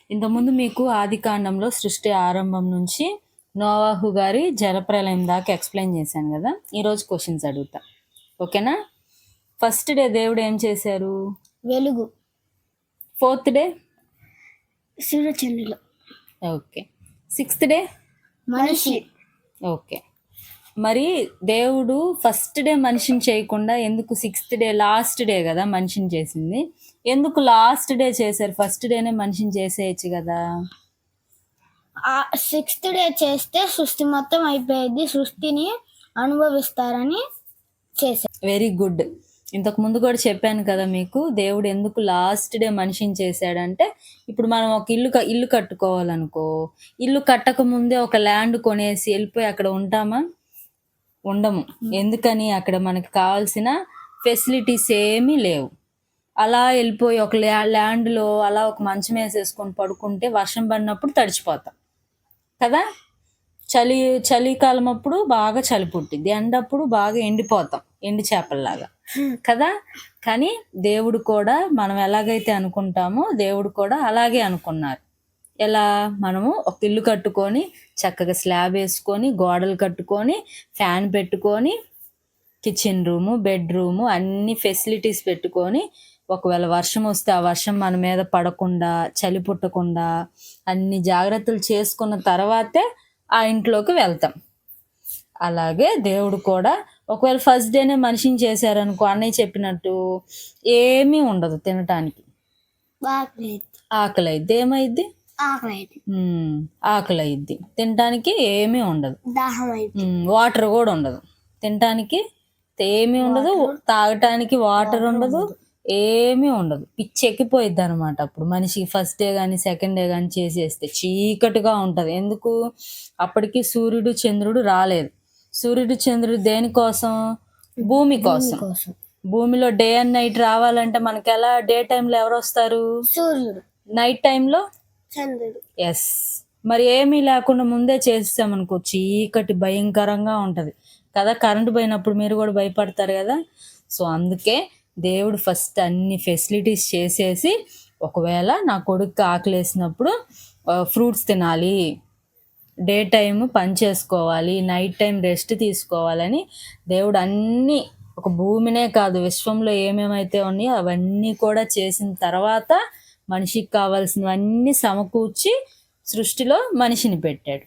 ఇంతకుముందు మీకు ఆదికాండంలో సృష్టి ఆరంభం నుంచి నోవాహు గారి జలప్రలయం దాకా ఎక్స్ప్లెయిన్ చేశాను కదా. ఈరోజు క్వశ్చన్స్ అడుగుతా, ఓకేనా? ఫస్ట్ డే దేవుడు ఏం చేశారు? వెలుగు. ఫోర్త్ డే సూర్యచంద్రులు. ఓకే. సిక్స్త్ డే మనిషి. ఓకే. మరి దేవుడు ఫస్ట్ డే మనిషిని చేయకుండా ఎందుకు సిక్స్త్ డే లాస్ట్ డే కదా మనిషిని చేసింది, ఎందుకు లాస్ట్ డే చేశారు? ఫస్ట్ డేనే మనిషిని చేసేయచ్చు కదా. సిక్స్త్ డే చేస్తే సృష్టి మొత్తం అయిపోయింది, సృష్టిని అనుభవిస్తారని చేశారు. Very good. ఇంతకు ముందు కూడా చెప్పాను కదా మీకు, దేవుడు ఎందుకు లాస్ట్ డే మనిషిని చేశాడంటే, ఇప్పుడు మనం ఒక ఇల్లు కట్టుకోవాలనుకో, ఇల్లు కట్టక ముందే ఒక ల్యాండ్ కొనేసి వెళ్ళిపోయి అక్కడ ఉంటామా? ఉండము. ఎందుకని? అక్కడ మనకి కావాల్సిన ఫెసిలిటీస్ ఏమీ లేవు. అలా వెళ్ళిపోయి ఒక ల్యాండ్లో అలా ఒక మంచం వేసేసుకొని పడుకుంటే వర్షం పడినప్పుడు తడిచిపోతాం కదా. చలికాలం అప్పుడు బాగా చలి పుట్టింది, ఎండప్పుడు బాగా ఎండిపోతాం, ఎండి చేపల్లాగా కదా. కానీ దేవుడు కూడా మనం ఎలాగైతే అనుకుంటామో దేవుడు కూడా అలాగే అనుకున్నారు. ఎలా? మనము ఒక ఇల్లు కట్టుకొని చక్కగా స్లాబ్ వేసుకొని గోడలు కట్టుకొని ఫ్యాన్ పెట్టుకొని కిచెన్ రూము బెడ్రూము అన్ని ఫెసిలిటీస్ పెట్టుకొని, ఒకవేళ వర్షం వస్తే ఆ వర్షం మన మీద పడకుండా చలి పుట్టకుండా అన్ని జాగ్రత్తలు చేసుకున్న తర్వాతే ఆ ఇంట్లోకి వెళ్తాం. అలాగే దేవుడు కూడా ఒకవేళ ఫస్ట్ డేనే మనిషిని చేశారనుకో, అన్నయ్య చెప్పినట్టు ఏమీ ఉండదు తినటానికి. ఆకలి అయితే ఏమైద్ది? ఆకలి అయింది, తినటానికి ఏమీ ఉండదు. వాటర్ కూడా ఉండదు, తినటానికి ఏమీ ఉండదు, తాగటానికి వాటర్ ఉండదు, ఏమీ ఉండదు. పిచ్చి ఎక్కిపోయిద్ది అనమాట. అప్పుడు మనిషికి ఫస్ట్ డే కానీ సెకండ్ డే కానీ చేసేస్తే చీకటిగా ఉంటుంది. ఎందుకు? అప్పటికి సూర్యుడు చంద్రుడు రాలేదు. సూర్యుడు చంద్రుడు దేనికోసం? భూమి కోసం. భూమిలో డే అండ్ నైట్ రావాలంటే మనకి ఎలా? డే టైంలో ఎవరు వస్తారు? సూర్యుడు. నైట్ టైంలో చంద్రుడు. ఎస్. మరి ఏమీ లేకుండా ముందే చేస్తామనుకో చీకటి భయంకరంగా ఉంటుంది కదా. కరెంటు పోయినప్పుడు మీరు కూడా భయపడతారు కదా. సో అందుకే దేవుడు ఫస్ట్ అన్ని ఫెసిలిటీస్ చేసేసి, ఒకవేళ నా కొడుకు ఆకలేసినప్పుడు ఫ్రూట్స్ తినాలి, డే టైం పని చేసుకోవాలి, నైట్ టైం రెస్ట్ తీసుకోవాలని దేవుడు అన్నీ, ఒక భూమినే కాదు విశ్వంలో ఏమేమైతే ఉన్నాయో అవన్నీ కూడా చేసిన తర్వాత మనిషికి కావాల్సినవన్నీ సమకూర్చి సృష్టిలో మనిషిని పెట్టాడు.